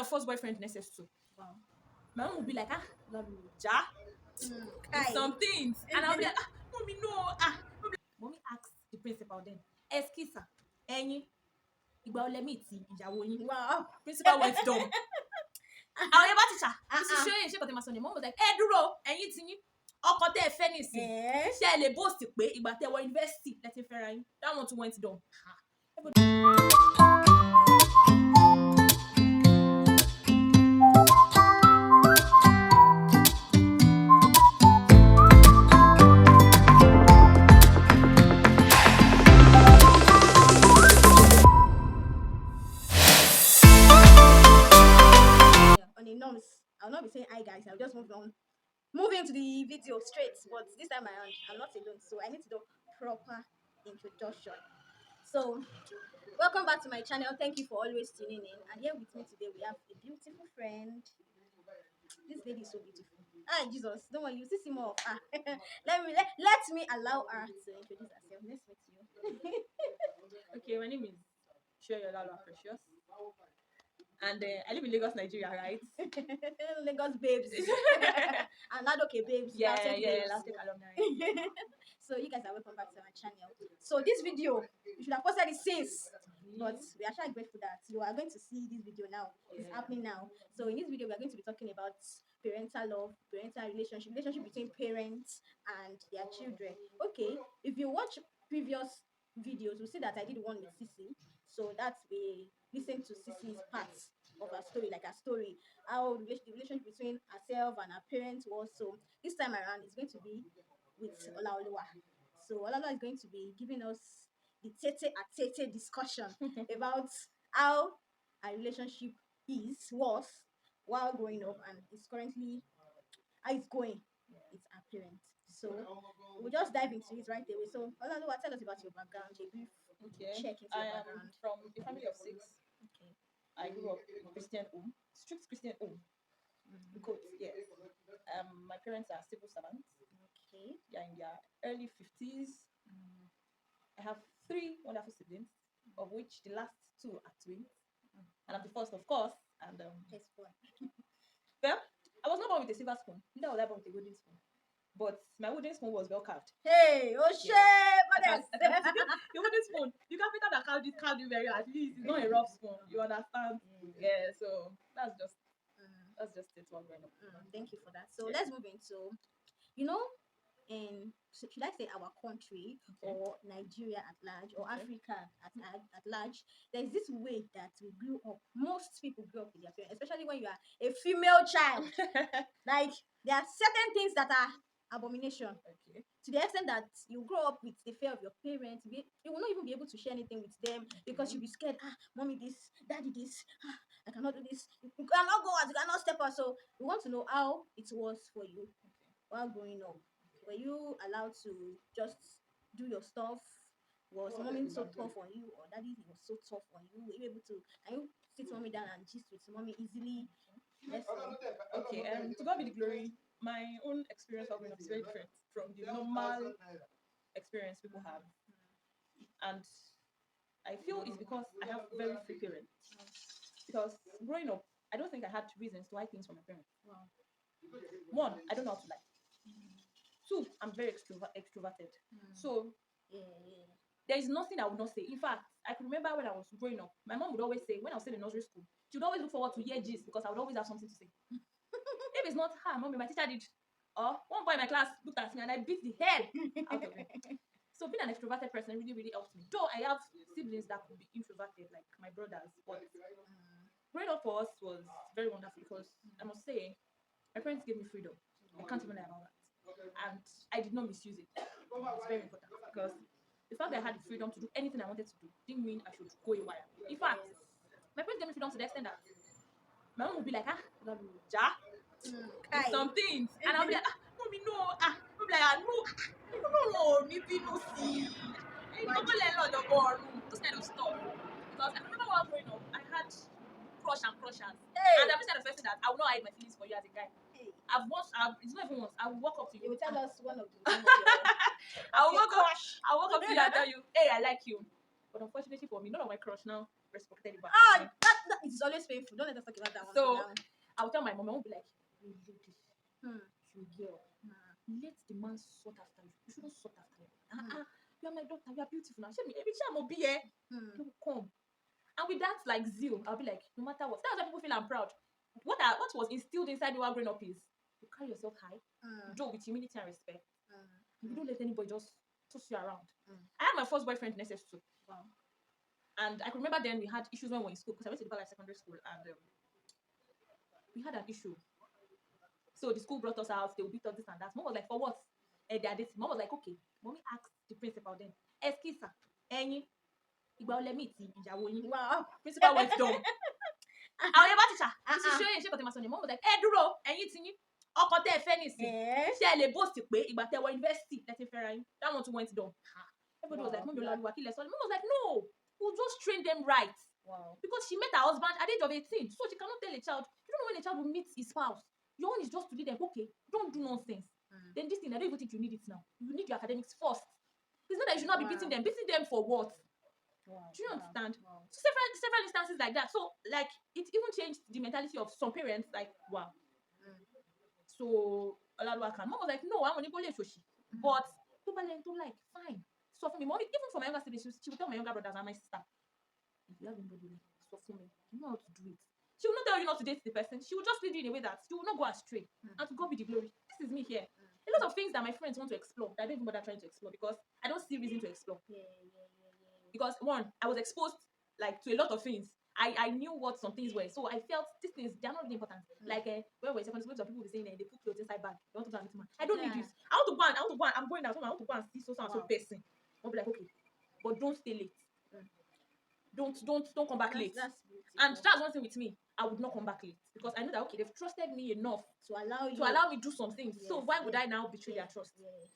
my first boyfriend in SS2. Wow. My mom would be like, ja, some things. And I'll be like, mommy, no. Mommy asked the principal then, excuse her, ẹ̀yin, ìgbà wo lẹ meet ìyàwó yín? Wow. Principal went dumb. Àwọn yẹn bá teacher, Mrs. Shoye, ṣé kò tẹ́ máa sọ ni? Mom was like, dúró, ẹ̀yin ti yín. Ọkọ tẹ́ ẹ fẹ́ nísìn. Ṣé ẹ lè boast pé ìgbà tẹ́ wọ university lẹ ti fẹ́ra yín? That one too went dumb. I'll not be saying hi guys, I'll just move into the video straight, but this time around I'm not alone, so I need to do proper introduction. So welcome back to my channel. Thank you for always tuning in, and here with me today we have a beautiful friend. This lady is so beautiful. Jesus, don't worry, you see more of her. let me allow her to introduce herself. Let's meet you. Okay, my name is Olaoluwa Precious. And I live in Lagos, Nigeria, right? Lagos babes. And okay babes. Yeah, Lautech alumni. So you guys are welcome back to my channel. So this video, you should have posted it since, but we are actually grateful that you are going to see this video now. It's happening now. So in this video, we are going to be talking about parental love, parental relationship between parents and their children. Okay, if you watch previous videos, you'll see that I did one with Sissy. So that's we listen to Sissy's parts of her story, like her story, how the relationship between herself and her parents was. So this time around, it's going to be with Olaoluwa. So Olaoluwa is going to be giving us the tete discussion about how our relationship was while growing up, and it's currently how it's going with our parents. So we'll just dive into it right away. So Olaoluwa, tell us about your background, a brief check into your background. From a family of 6. Okay. I grew up in a Christian home, strict Christian home. Because yes, my parents are civil servants. Okay. They are in their early 50s. I have 3 wonderful siblings, of which the last 2 are twins, and I'm the first, of course. And well, I was not born with a silver spoon. Neither was I born with a golden spoon. But my wooden spoon was well carved. Hey, oh shit! The wooden spoon, you can fit that carved it very at least. It's not a rough spoon. You understand? Yeah. So that's just it. One going up. Thank you for that. So let's move into, should I say our country or Nigeria at large or Africa at large, there's this way that we grew up. Most people grew up with their parents, especially when you are a female child. Like there are certain things that are abomination. Okay. To the extent that you grow up with the fear of your parents, you will not even be able to share anything with them because you'll be scared. Mommy this, daddy this, I cannot do this. You cannot go out, you cannot step out. So we want to know how it was for you while growing up. Were you allowed to just do your stuff? Was mommy so tough on you, or daddy was so tough on you? Were you able to? Can you sit mommy down and gist with mommy easily? Let's know. Okay. To God be the glory. My own experience of growing up is very different from the normal experience people have, and I feel it's because I have very free parents. Because growing up, I don't think I had reasons to hide things from my parents. Wow. 1, I don't know how to lie. 2, I'm very extroverted. So there is nothing I would not say. In fact, I can remember when I was growing up, my mom would always say, when I was still in nursery school, she would always look forward to hear gist because I would always have something to say. If it's not her, mommy, my teacher did. Or one boy in my class looked at me and I beat the head out of him. So being an extroverted person really, really helps me. Though I have siblings that could be introverted, like my brothers. But growing up for us was very wonderful because I must say, my parents gave me freedom. I can't even lie about that. And I did not misuse it. It's very important because the fact that I had the freedom to do anything I wanted to do didn't mean I should go a while. In fact, my parents gave me freedom to the extent that my mom would be like, ja, some things. And I'll be like, mommy, no. I'm like, no, maybe no, see. Those kind of stuff. Because I remember while growing up, I had crushers. And I'm just kind of person that I will not hide my feelings for you as a guy. It's not even once. I will walk up to you. You will tell us one of the I'll walk up to you and tell you, hey, I like you. But unfortunately for me, none of my crush now reciprocated it back. Ah, that is always painful. Don't let us talk about that one. So for now. I'll tell my mom. My mom will be like, "You lady, Hmm. you girl, let the man sort after you. You shouldn't sort after him. You are my daughter. You are beautiful now. Show me, every time I'll be here. Hmm. He will come." And with that like zeal, I'll be like, no matter what. That's why people feel I'm proud. What was instilled inside me while growing up is you carry yourself high, you do it with humility and respect. You don't let anybody just toss you around. I had my first boyfriend in SS2. Wow. And I can remember then we had issues when we were in school because I went to the secondary school and we had an issue. So the school brought us out, they would beat us this and that. Mom was like, for what? They are dating. Mom was like, okay. Mommy asked the principal then, excuse sir, any Wow. principal went down. Àwọn yẹn bá ti ṣá ti ṣe ṣe kò tẹ máa sọ ni mom was like dúró ẹ̀yin ti yín ọkọ tẹ́ ẹ fẹ́ nìsín ṣé ẹ lè boast pé ìgbà tẹ́ wọ university lẹ́tí fẹ́ra yín that one too went down. Everybody was like mom Olaoluwa kí lẹ sọ mom was like no we'll just train them right. Wow. Because she met her husband at the age of 18 so she cannot tell a child you don't know when a child will meet his spouse your own is just to lead them okay don't do nonsense. Then this thing I don't even think you need it now you need your academics first. It's not that you should not be beating them for what. Wow. Do you understand? Wow. So several instances like that. So like it even changed the mentality of some parents. Like wow. So Olaoluwa can. Mom was like, no, I'm only going to shoshi. But to like fine. So for me, mom, even for my younger siblings, she would tell my younger brothers and my sister, if you have anybody like so for me, you know how to do it. She will not tell you not to date the person. She will just lead you in a way that you will not go astray. And to God be the glory. This is me here. A lot of things that my friends want to explore that I don't even bother trying to explore because I don't see reason to explore. Because one, I was exposed like to a lot of things. I knew what some things were, so I felt these things they are not really important. Like when we're secondary school, some people will be saying they put clothes inside bag. They want to go and meet man. I don't need this. I want to go and I'm going out. I want to go and see so and so person. I'll be like okay, but don't stay late. Don't come back late. And that's one thing with me. I would not come back late because I know that okay, they've trusted me enough to allow me do some things. So why would I now betray their trust?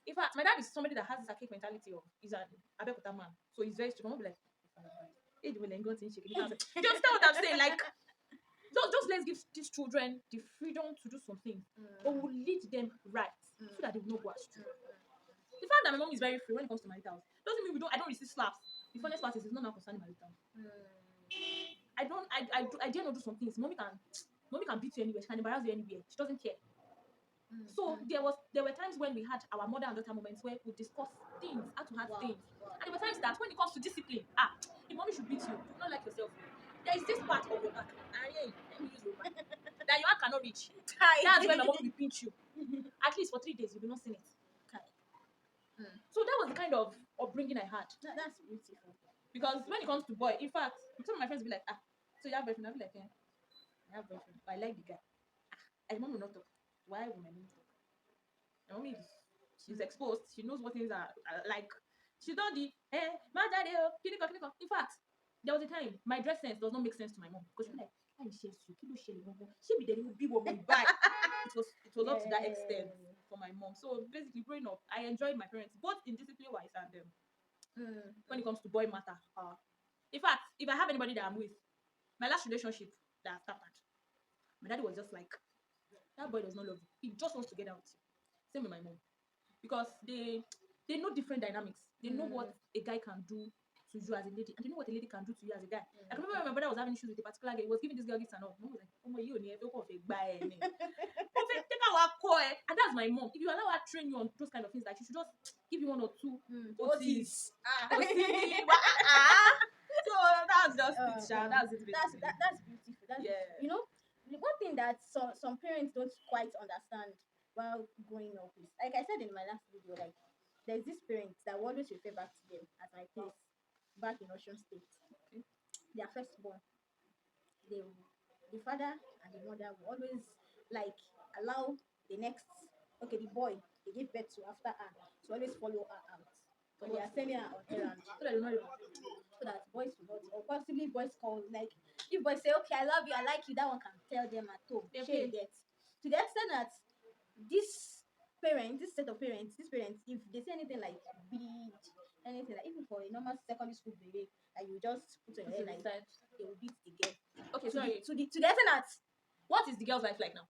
In fact, my dad is somebody that has this archaic mentality of he's an Abeokuta man, so he's very strict. I'm be like, hey, do you understand what I'm saying? Like, just let's give these children the freedom to do something, but we'll lead them right so that they will not go astray. The fact that my mom is very free when it comes to marital doesn't mean I don't receive slaps. The funniest part is it's not now concerning marital. I dare not do some things. Mommy can beat you anywhere. She can embarrass you anywhere. She doesn't care. So there were times when we had our mother and daughter moments where we discuss things, how to have things. And there were times that when it comes to discipline, if mommy should beat you, do not like yourself. There is this part of your back. Let me use your back. That your hand cannot reach. That's when my mom will pinch you. At least for 3 days, you will not see it. So that was the kind of upbringing I had. That's beautiful. Because when it comes to boy, in fact, some of my friends will be like, so you have boyfriend? I'll be like, yeah, I have boyfriend. But I like the guy. My mom will not talk. Why will my mom talk? My mom she's exposed. She knows what things are like. She don't the my daddy, clinical. In fact, there was a time my dress sense does not make sense to my mom because she's like, she be there will be what we buy. It was up to that extent for my mom. So basically, growing up, I enjoyed my parents both in discipline wise and when it comes to boy matter. In fact, if I have anybody that I'm with, my last relationship that I started, my daddy was just like, that boy does not love you. He just wants to get out with you. Same with my mom. Because they know different dynamics. They know what a guy can do to you as a lady, and they know what a lady can do to you as a guy. I can remember when my brother was having issues with a particular guy. He was giving this girl gifts and all. Mom was like, "Oh my, you need to go for a guy." And that's my mom. If you allow her to train you on those kind of things, like she should just give you one or two OTs. So that's just it, Sha. That's it. That's beautiful. You know, the one thing that some parents don't quite understand while growing up is, like I said in my last video, like there's this parent that will always refer back to them at my place back in Ocean State. Their firstborn, the father and the mother will always like allow the boy they give birth to after her to always follow her out. But they are sending her on errands so that boys will not, or possibly boys call, like if boys say, okay, I love you, I like you, that one can tell them at home. Share that. To the extent that this set of parents, if they say anything like beat, anything like, even for a normal secondary school baby, like you just put your head like that, they will beat the girl. Okay, sorry. To the extent that, what is the girl's life like now?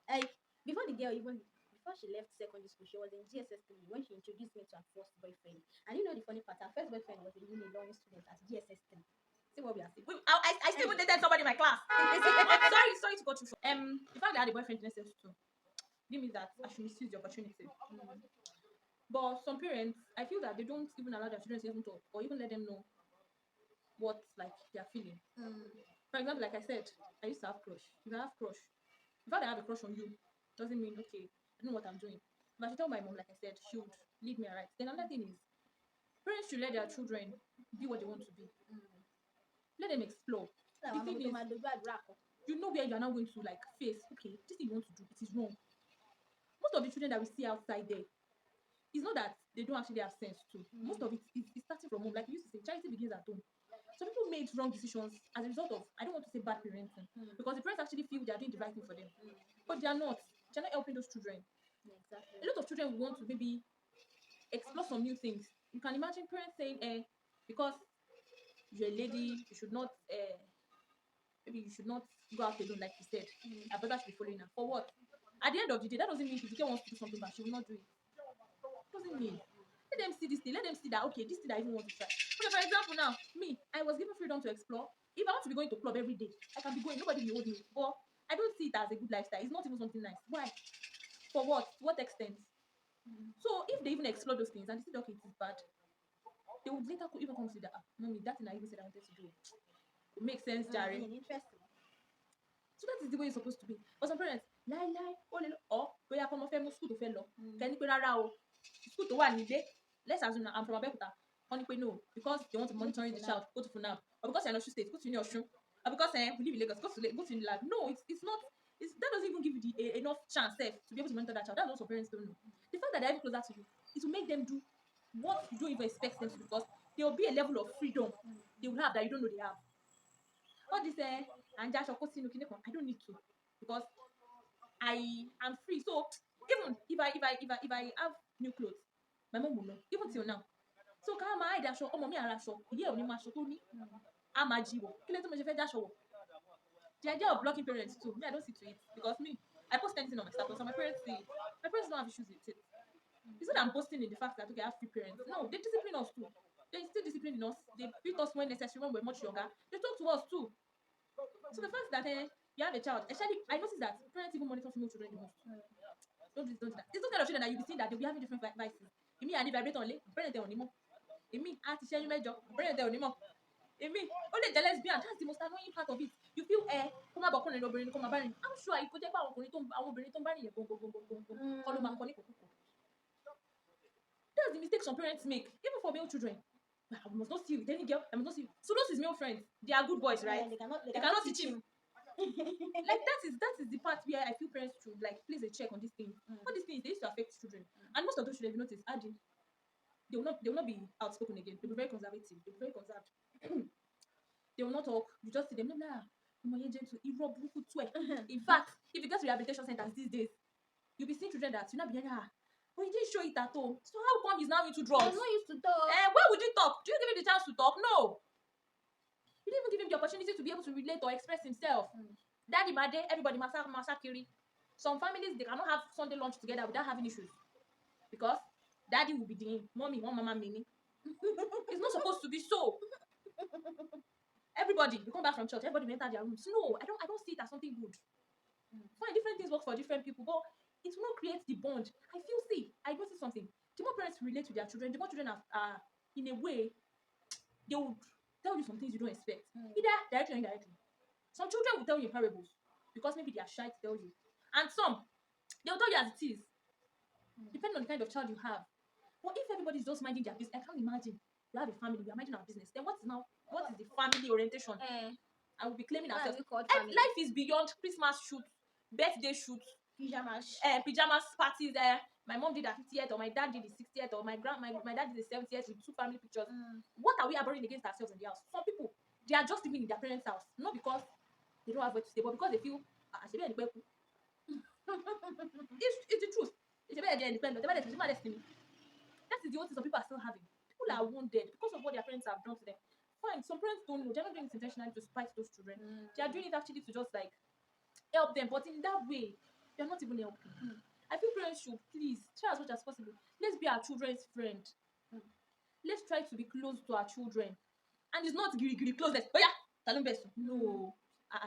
Like before she left secondary school, she was in GSS3 when she introduced me to her first boyfriend. And you know the funny part, her first boyfriend was a uni learning student at GSS3. See what we are saying. I still even dated somebody in my class. sorry to go through. The fact that I had a boyfriend in SS2 didn't mean that I should misuse the opportunity. But some parents, I feel that they don't even allow their children to even talk or even let them know what like they are feeling. For example, like I said, I used to have crush. If I have crush, the fact that I have a crush on you doesn't mean okay, I don't know what I'm doing. If I should tell my mom, like I said, she would lead me right. Then another thing is parents should let their children be what they want to be. Let them explore. The thing is, you know where you are now going to like face, okay, this thing you want to do, it is wrong. Most of the children that we see outside there, it's not that they don't actually have sense too. Most of it is starting from home. Like we used to say, charity begins at home. Some people made wrong decisions as a result of, I don't want to say bad parenting, because the parents actually feel they are doing the right thing for them. But they are not. They're not helping those children. Exactly. A lot of children will want to maybe explore some new things. You can imagine parents saying, because you're a lady, you should not, maybe you should not go out alone, like you said. Your brother should be following her. For what? At the end of the day, that doesn't mean if the girl wants to do something bad, she will not do it. Doesn't mean. Let them see this thing. Let them see that, okay, this thing I even want to try. Okay, for example, now, me, I was given freedom to explore. If I want to be going to club every day, I can be going. Nobody will hold me. But I don't see it as a good lifestyle. It's not even something nice. Why? For what? To what extent? So if they even explore those things and they see, okay, it is bad, they would later even consider, mommy, that thing I even said I wanted to do. It makes sense, Jerry. Interesting. So that is the way it's supposed to be. But some parents, lie, or bóyá kọ́mọ fẹ́ mú school tó fẹ́ lọ. Kẹ́ni pé rárá o, school tó wà nílé. Let's assume I'm from Abeokuta. Kọ́ni pé no, because they want to monitor the child, go to FUNAB. Or because you're in Osun State, go to Uni Osun. Or because we live in Lagos, go to Unilag. No, it's not. That doesn't even give you enough chance to be able to monitor that child. That's what some parents don't know. The fact that they're even closer to you, it will make them do what you don't even expect them to do, because there will be a level of freedom they will have that you don't know they have. All this and I don't need to, because I am free. So even if I have new clothes, my mom will know, even till now. So can I hide aṣọ ọmọ mi ara aṣọ ìyá ò ní máa aṣọ tó ní a máa jí wọ̀ kí ló tó mo ṣe fẹ́ dáṣọ wọ̀. The idea of blocking parents too, me I don't see to it, because me I post anything on my status and my parents see it. My parents don't have issues with it. It's not that I'm boasting in the fact that okay I have free parents. No, they discipline us too. They still discipline us. They beat us when necessary when we're much younger. They talk to us too. So the fact that you have a child, especially I noticed that parents even monitor female children the most. Don't do that. It's those kind of children that you be seeing that they'll be having different vices. Imi and vibrate only, parents they only more. Imi ati share you major, parents they only more. Imi only the lesbian, that's the most annoying part of it. You feel come about calling nobody, come about. I'm sure you could take out on it, follow my conic. That's the mistake some parents make, even for male children. I must not see you with any girl. I must not see you. So those his male friends, they are good boys, right? Yeah, they cannot teach him. Like that is the part where I feel parents should like place a check on these things. All these things they used to affect children, and most of those children, if you notice, they will not be outspoken again. They'll be very conservative. They'll be very conserved. They will not talk. You just see them. In fact, if you get to rehabilitation centers these days, you'll be seeing children that you not be but you didn't show it at all. So how come he's now into drugs? I'm not used to talk. Why would you talk? Do you give him the chance to talk? No. You didn't even give him the opportunity to be able to relate or express himself. Daddy Made, everybody massacre. Some families, they cannot have Sunday lunch together without having issues. Because daddy will be doing mommy, one mama mimi. It's not supposed to be so. Everybody, you come back from church, everybody will enter their rooms. No, I don't see it as something good. Fine, different things work for different people, but it will not create the bond. I noticed something. The more parents relate to their children, the more children are in a way, they would tell you some things you don't expect. Either directly or indirectly. Some children will tell you in parables because maybe they are shy to tell you. And some, they'll tell you as it is. Depending on the kind of child you have. But if everybody's just minding their business, I can't imagine. We have a family, we are minding our business. Then what is the family orientation? I will be claiming ourselves. Life is beyond Christmas shoots, birthday shoots, pajamas parties. My mom did her 50th, or my dad did his 60th, or my dad did his 70th with 2 family pictures. What are we harboring against ourselves in the house? Some people, they are just living in their parents' house, not because they don't have where to stay, but because they feel it's the truth. That is the only thing some people are still having. People are wounded because of what their parents have done to them. Fine, some parents don't know. They're not doing it intentionally to spite those children. They are doing it actually to just like help them, but in that way, they're not even helping. I feel parents should please try as much as possible. Let's be our children's friend. Let's try to be close to our children. And it's not giri closeness. Oh yeah, talon best. No.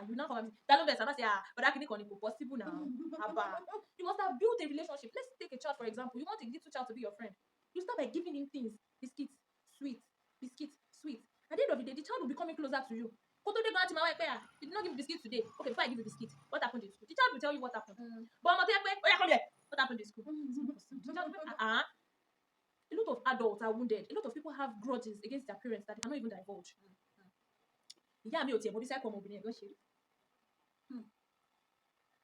You now come and say, talon best. And I say, but that can be possible now. Abba. You must have built a relationship. Let's take a child, for example. You want a little child to be your friend. You start by giving him things. Biscuits, sweet. Biscuits, sweet. At the end of the day, the child will be coming closer to you. Koto dey go aunty my wife, did not give you biscuit today. Okay, before I give you biscuit, what happened in school? The child will tell you what happened. But I'm not here, oh yeah, come here. What happened in school? The child will a lot of adults are wounded. A lot of people have grudges against their parents that they cannot even divulge. Ìyá mi ò tiẹ̀ mọ̀ bí sẹ́kọ̀ ọmọbìnrin ẹ̀gbọ́n ṣe rí.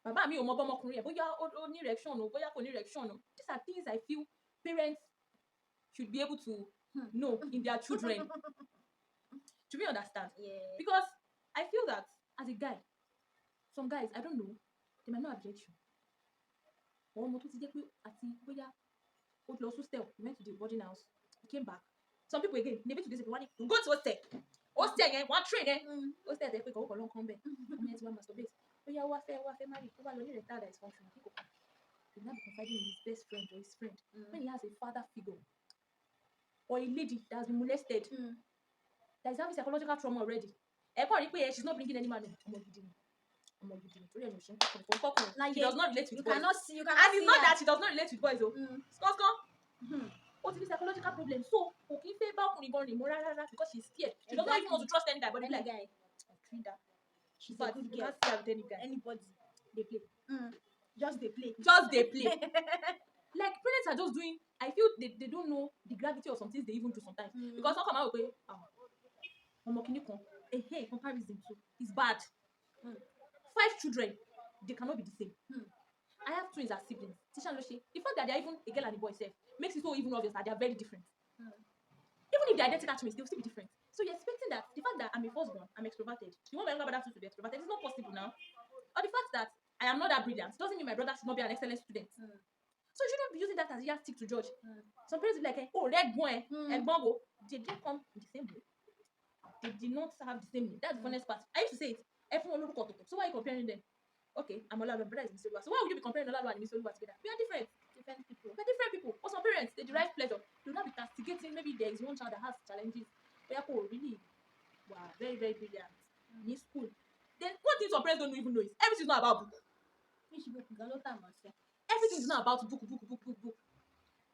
Bàbá mi ò mọ bọ́mọkùnrin ẹ̀ bóyá ó ní erection o, bóyá kò ní erection o. These are things I feel parents should be able to know in their children. Do we understand? Yeah. Because I feel that as a guy, some guys, I don't know, they might not object you. Or ọmọ tó ti jẹ́ pé àti bóyá ó lọ hostel, he went to the boarding house, he came back. Some people again, maybe to this people want to go to hostel. Hostel yẹn, one train yẹn. Hostel tẹ pé kò kọ̀ ló ń kọ́ bẹ́ẹ̀. Ọmọ yẹn ti wá masturbate. Bóyá wá fẹ́ marry, ó wá lọ ní erectile dysfunction. He will not be confiding in his best friend or his friend. When he has a father figure or a lady that has been molested, that is having psychological trauma already. She's not bringing any man home. She does not relate with boys. And it's not that she does not relate with boys though. What's the psychological problem? So, because she's scared. She doesn't even want to trust any guy. But Any guy. She's a good girl. Can't see her with any guy. Anybody. They play. Just they play. Like parents are just doing. I feel they don't know the gravity of some things they even do sometimes. Because how come I will comparison too is bad. 5 children, they cannot be the same. I have twins as siblings. The fact that they are even a girl and a boy self makes it so even obvious that they are very different. Even if they are identical twins, they will still be different. So you're expecting that the fact that I'm a firstborn, I'm extroverted. You want my younger brother to be extroverted? It's not possible now. Or the fact that I am not that brilliant doesn't mean my brother should not be an excellent student. So you shouldn't be using that as a yardstick to judge. Some parents will be like, oh, red boy, they didn't come in the same way. They did not have the same name. That's the funniest part. I used to say it. Everyone look at. So why are you comparing them? Okay, I'm Olaoluwa, my brother is Mr. So why would you be comparing Olaoluwa and Mr. together? We are different. Different people. We're different people. For some parents, they derive pleasure. They will not be castigating. Maybe there is one child that has challenges. They are really, wow, very, very brilliant. In school. Then one thing some parents don't even know is everything is not about book. Everything is not about book.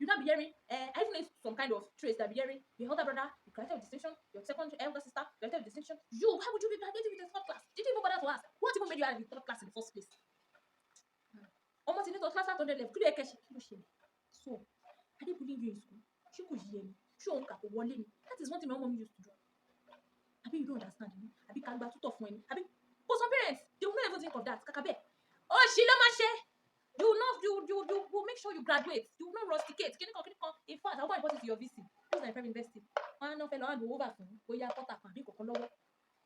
You not be hearing, I even know some kind of traits that be hearing, your elder brother, you graduated with distinction, your second elder sister, graduated with distinction. How would you be graduating with the third class? Did you even bother to ask? What even made you have the third class in the first place? Almost in the third class at 100 level. So, are they bullying you in school? She could hear me. That is one thing my mom used to do. You don't understand me. Kalba too tough for me. But some parents, they will not even think of that. Kakabe. Oh, she you will make sure you graduate. You will not rusticate. In fact, I want to put it to your VC. Use my private university.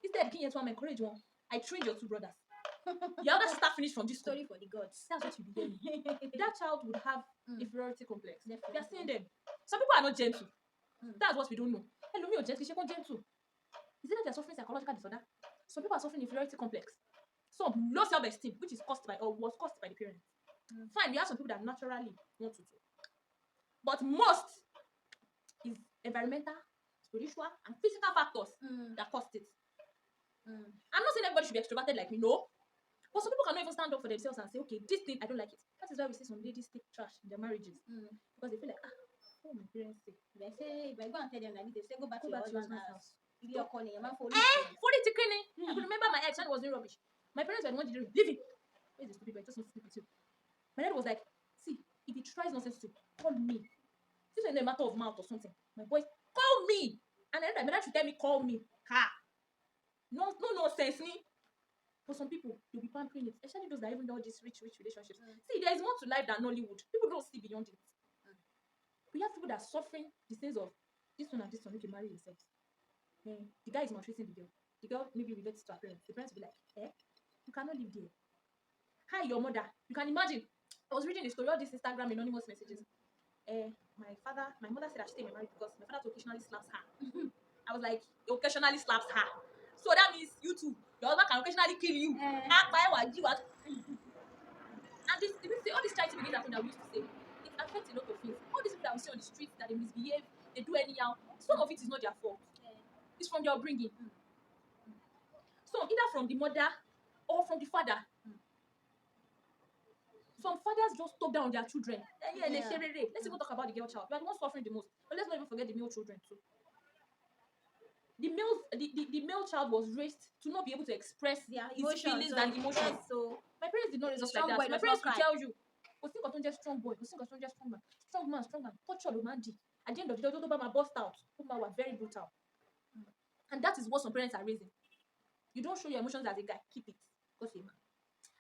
Instead, can you encourage one? I trained your 2 brothers. Your other sister finished from this school. Story for the gods. That's what you be hearing. That child would have inferiority complex. We are seeing them. Some people are not gentle. That's what we don't know. Hello, me, gentle. She gentle. Is it that they're suffering psychological disorder? Some people are suffering inferiority complex. Some low self-esteem, which is caused by or was caused by the parents. Fine, we have some people that naturally want to do. But most is environmental, spiritual, and physical factors that caused it. I'm not saying everybody should be extroverted like me, no. But some people cannot even stand up for themselves and say, okay, this thing, I don't like it. That is why we see some ladies take trash in their marriages. Because they feel like, what my parents say. They say, if I go and tell them like this, they say, go back to your husband's house. If you're calling, your man for I could remember my ex when he was doing rubbish. My parents were the ones to do leave him. Where's the stupid boy? Just want to sleep with you. My dad was like, see, if he tries nonsense to call me. This is a matter of mouth or something. My boy, call me. And then my dad should tell me, call me. No sense. For some people, you'll be pampering it. Especially those that even know these rich relationships. See, there is more to life than Nollywood. People don't see beyond it. We have people that are suffering the sense of this one and this one, you can marry yourselves. The guy is maltreating the girl. The girl maybe relates to her parents. The parents will be like, you cannot live there. Hi, your mother. You can imagine. I was reading a story, all these Instagram anonymous messages. My mother said I should stay married because my father occasionally slaps her. I was like, he occasionally slaps her. So that means you too. Your husband can occasionally kill you. And all these trying to begin that thing that we used to say, it affects a lot of things. All these people that we see on the streets that they misbehave, they do anyhow. Some of it is not their fault. It's from their upbringing. Some either from the mother or from the father. Some fathers just talk down on their children. Yeah. Let's even talk about the girl child. We are the ones suffering the most. But let's not even forget the male children too. The male child was raised to not be able to express Their his emotions, feelings and emotions. Yes, so My parents did not raise us like strong that. boy My does parents not will cry. tell you, "Go think of just strong boy. Go think of strong man. Strong man. Touch your man. At the end of the day, Obama burst out. Obama were very brutal, and that is what some parents are raising. You don't show your emotions as a guy. Keep it, because you're a man.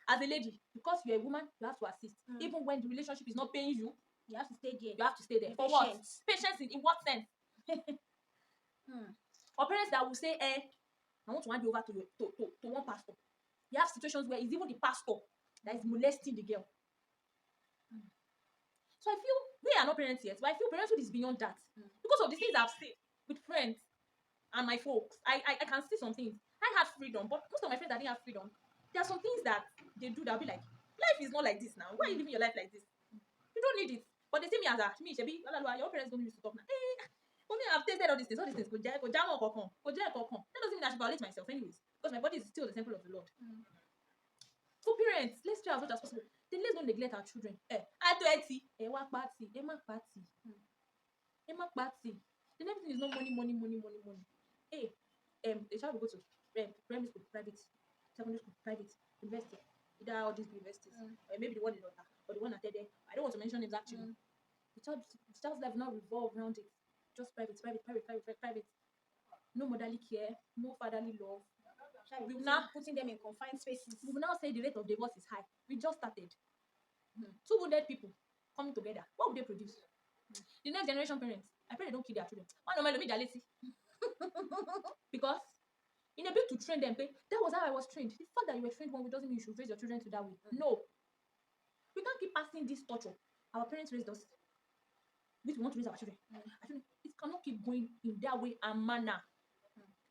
As a lady, because you're a woman, you have to assist. Even when the relationship is not paying you, you have to stay there. you have to stay there. For what? Patience in what sense? Or parents that will say, I want to hand you over to one pastor. You have situations where it's even the pastor that is molesting the girl. So I feel we are not parents yet, but I feel parenthood is beyond that. Because of the things I've seen with friends and my folks, I can see some things. I had freedom, but most of my friends that didn't have freedom, there are some things that they do that'll be like, life is not like this now. Why are you living your life like this? You don't need it. But they see me as a Shebi, Olaoluwa, your parents don't need to talk now. For me, I've tasted all these things. That doesn't mean I should violate myself anyways. Because my body is still the temple of the Lord. So parents, let's try as much as possible. Then let's not neglect our children. Then everything is not money. The child will go to primary school, private, secondary school, private, university. Either all these universities, or maybe the one in Lota, or the one at Tede. I don't want to mention names actually. The child's life now revolve around it. Just private. No motherly care, no fatherly love. We will now putting them in confined spaces. We will now say the rate of divorce is high. We just started. 200 people coming together. What would they produce? The next generation parents, I pray they don't kill their children. Because in a bit to train them, that was how I was trained. The fact that you were trained one way doesn't mean you should raise your children to that way. No. We can't keep passing this torture. Our parents raised us. We want to raise our children. It cannot keep going in that way and manner.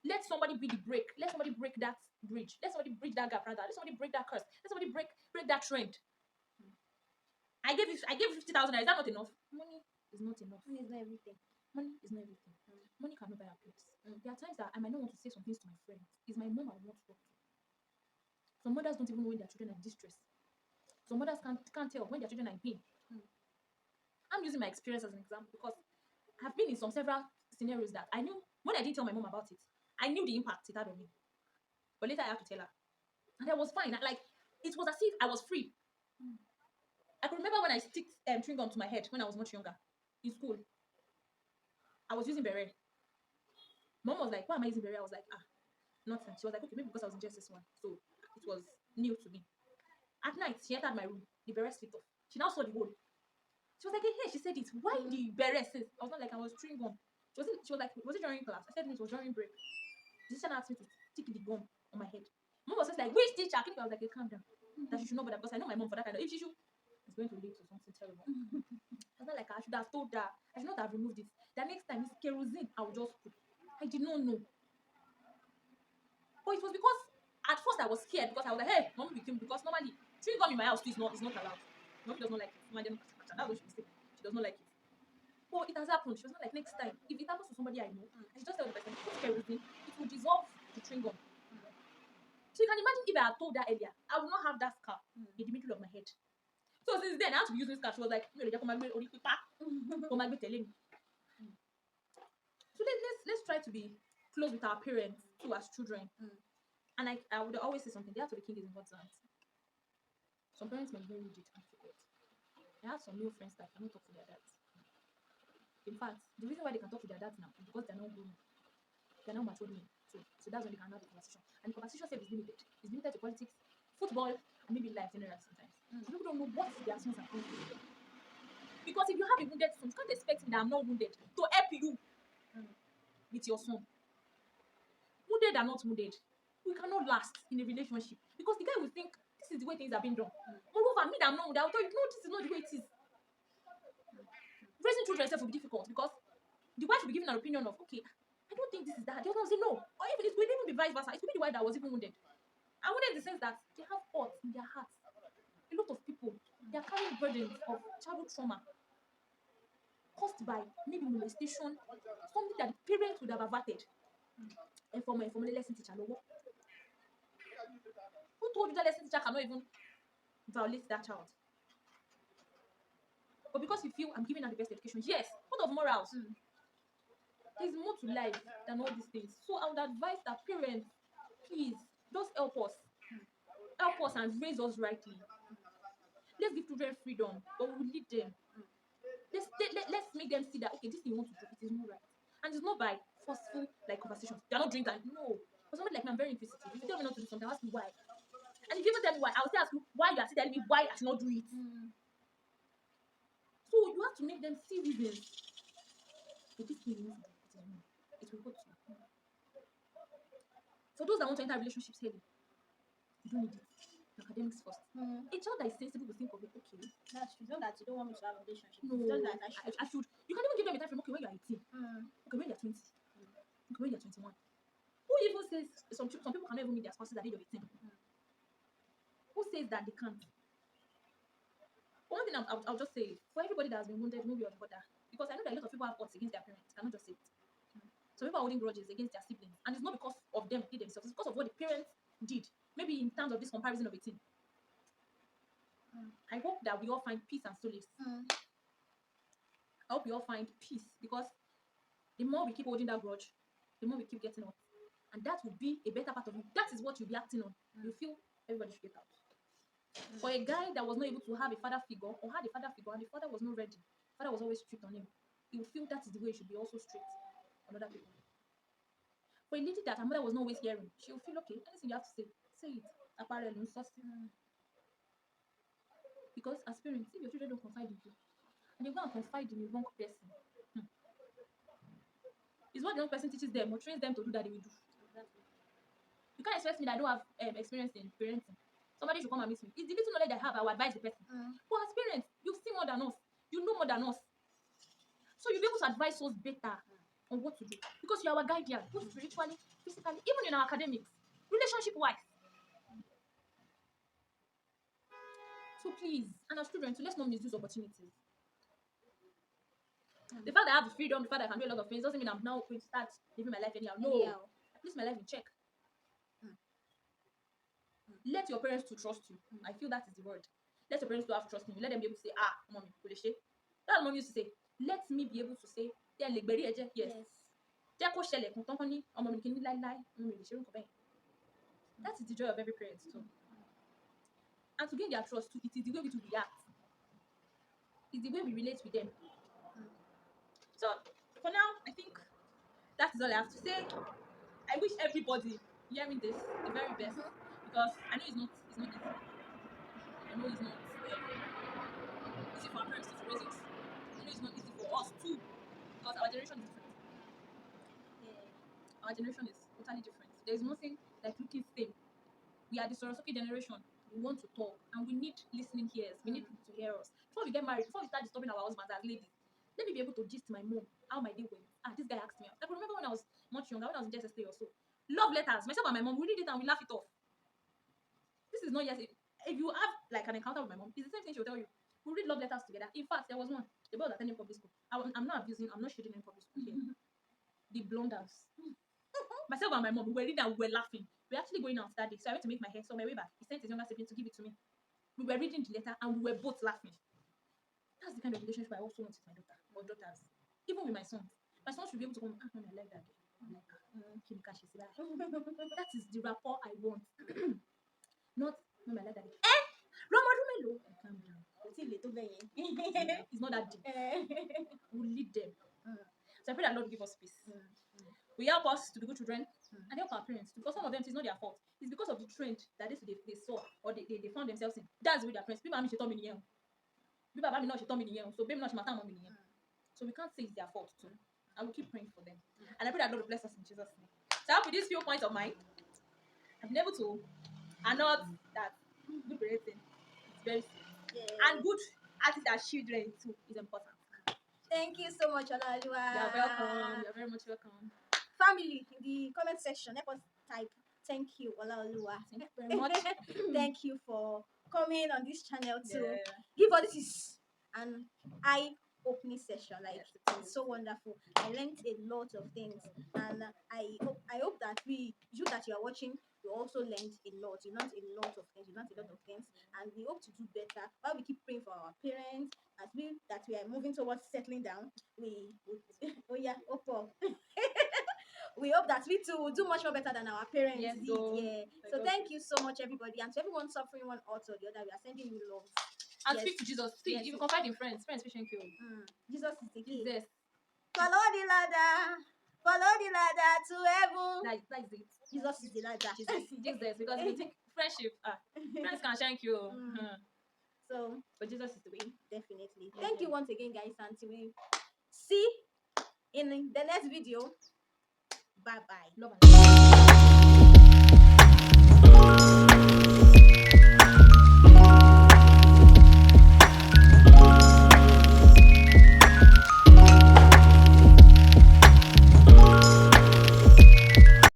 Let somebody be the break. Let somebody break that bridge. Let somebody bridge that gap, rather. Let somebody break that curse. Let somebody break that trend. I gave you 50,000. Is that not enough? Money is not enough. Money is not everything. Money is not everything. Money cannot buy a place. There are times that I might not want to say some things to my friends. It's my mom I want to talk to. Some mothers don't even know when their children are in distress. Some mothers can't tell when their children are in pain. I'm using my experience as an example because I've been in several scenarios that I knew when I didn't tell my mom about it. I knew the impact it had on me. But later I had to tell her. And I was fine. It was as if I was free. I can remember when I sticked chewing gum to my head when I was much younger in school. I was using beret. Mom was like, why am I using beret? I was like, nothing. She was like, okay, maybe because I was in JSS1. So it was new to me. At night, she entered my room. The beret slipped off. She now saw the hole. She was like, hey, she said it. Why the beret says? I was not like, I was chewing gum. She was like, was it during class? I said it was during break. The teacher asked me to stick the gum on my head. Mom was just like, which teacher? I was like, hey, calm down. That she should know better because I know my mom for that kind of. If she should, it's going to lead to something terrible. I was not like, I should have told her. I should not have removed it. The next time it's kerosene, I will just put. I did not know. But it was because at first I was scared because I was like, hey, mommy became because normally chewing gum in my house too is not allowed. Mommy does not like it. That's what she was saying. She does not like it. But it has happened. She was not like, next time, if it happens to somebody I know, I should just tell the person, put kerosene, it will dissolve the chewing gum. So you can imagine if I had told her earlier, I would not have that scar in the middle of my head. So since then, I had to be using scar. She was like, so let's try to be close with our parents too as children. And I would always say something. The heart of the king is in God's hands. Some parents may be very rigid and forget. I have some male friends that cannot talk to their dads. In fact, the reason why they can talk to their dads now is because they're not grown. They're not mature men. So that's when they can have the conversation. And the conversation itself is limited. It's limited to politics, football, and maybe life generally sometimes. So people don't know what their sons are going through. Because if you have a wounded son, you can't expect me that I'm not wounded to help you with your son. Wounded or not wounded, we cannot last in a relationship because the guy will think this is the way things are being done. Moreover, me that I'm not wounded, I'll tell you, no, this is not the way it is. Raising children itself will be difficult because the wife will be giving an opinion of, okay, I don't think this is that. The other one will say no. Or even it will even be vice versa. It will be the wife that was even wounded. And wounded in the sense that they have hurt in their hearts. A lot of people, they are carrying burdens of childhood trauma caused by maybe molestation, something that the parents would have averted. And from a lesson teacher, no. Who told you that lesson teacher cannot even violate that child? But because you feel I'm giving her the best education, yes, what of morals? There's more to life than all these things. So I would advise that parents, please, just help us. Help us and raise us rightly. Let's give children freedom, but we'll lead them. Let's make them see that, okay, this thing you want to do, it is not right. And it's not by forceful like conversations. You're not doing that. No. For somebody like me, I'm very inquisitive. If you tell me not to do something, I'll ask you why. And if you even tell me why, I'll still ask you why you are still telling me why I should not do it. So you have to make them see reasons. But this thing you want to do, it is wrong. It will hurt you. For those that want to enter relationships early, you don't need it. Academics first. A child that is sensible will think of it, okay. That's true. It's not that you don't want me to have a relationship. No, It's just that I should. You can even give them a time frame, okay, when you're 18. Okay, when you're 20. Okay, when you're 21. Who even says some people cannot even meet their spouses at the age of 18? Who says that they can't? One thing I'll just say, for everybody that has been wounded, maybe or the other, because I know that a lot of people have odds against their parents, cannot just say it. Some people are holding grudges against their siblings, and it's not because of them did themselves, it's because of what the parents did. Maybe in terms of this comparison of a teen. I hope that we all find peace and solace. I hope we all find peace, because the more we keep holding that grudge, the more we keep getting up. And that will be a better part of you. That is what you'll be acting on. You feel everybody should get out. For a guy that was not able to have a father figure, or had a father figure, and the father was not ready, the father was always strict on him, he will feel that is the way he should be also strict on other people. For a lady that her mother was not always hearing, she will feel, okay, anything you have to say it. Apparel, because as parents, if your children don't confide in you, and they go and confide in the wrong person, it's what the wrong person teaches them or trains them to do that they will do. You can't expect me that I don't have experience in parenting. Somebody should come and meet me. It's the little knowledge I have, I will advise the person. But as parents, you've seen more than us. You know more than us. So you'll be able to advise us better on what to do. Because you're our guardian, both spiritually, physically, even in our academics, relationship-wise. So please, and as children, so let's not misuse opportunities. The fact that I have the freedom, the fact that I can do a lot of things, doesn't mean I'm now going to start living my life anyhow. No. I place my life in check. Let your parents to trust you. I feel that is the word. Let your parents to have trust in you. Let them be able to say, mommy, that's what mommy used to say. Let me be able to say, yes. That is the joy of every parent too. And to gain their trust too, it is the way we to react. It's the way we relate with them. So for now, I think that is all I have to say. I wish everybody hearing this the very best, because I know it's not easy. I know it's not easy for our parents to raise us. I know it's not easy for us too, because our generation is different. Our generation is totally different. There is nothing like looking same. We are the Sorosuke generation. We want to talk, and we need listening ears. We need people to hear us. Before we get married, before we start disturbing our husbands as ladies, let me be able to gist my mom how my day went. This guy asked me. I can remember when I was much younger, when I was in JSS3 or so. Love letters. Myself and my mom, we read it and we laugh it off. This is not yet. If you have like an encounter with my mom, it's the same thing she'll tell you. We read love letters together. In fact, there was one. The boy was attending public school. I'm not abusing. I'm not shading in public school here. The blunders. Myself and my mom, we were reading and we were laughing. We were actually going out that day, so I went to make my hair. So on my way back, he sent his younger sibling to give it to me. We were reading the letter and we were both laughing. That's the kind of relationship I also want with my daughter or daughters. Even with my son. My son should be able to come, mommy, I like that. That is the rapport I want. Not, mommy, I like that. Calm down. It's not that deep. We'll lead them. So I pray that Lord give us peace. We help us to be good children and help our parents, because some of them it's not their fault. It's because of the trend that they saw or they found themselves in. That's the way their parents. People are told me so baby so we can't say it's their fault too. I will keep praying for them. And I pray that Lord will bless us in Jesus' name. So I hope with these few points of mine, I've been able to announce that good parenting is very serious. And good attitude as children too is important. Thank you so much, Olaoluwa. You're welcome. You're very much welcome. Family, in the comment section, help us type thank you, Olaoluwa. Thank you very much. Thank you for coming on this channel to Yeah. give us this. And I opening session. Like it's so wonderful. I learned a lot of things, and I hope that you that you are watching, you also learned a lot. You learned a lot of things. You learned a lot of things, and we hope to do better. While we keep praying for our parents, as we that we are moving towards settling down, we would, oh yeah, Oppo. We hope that we too will do much more better than our parents Yes, did. so Yeah. So thank you so much, everybody, and to everyone suffering one or the other. We are sending you love. and Yes. speak to Jesus. See, Yes. if you confide in friends patient you. Jesus is the key. Jesus. Follow the ladder. Follow the ladder to heaven. That's it. Jesus is the ladder. Jesus. Because if you think friendship, friends can shank you. So, But Jesus is the way. definitely. Thank you once again, guys. Until we see in the next video. Bye bye. Love and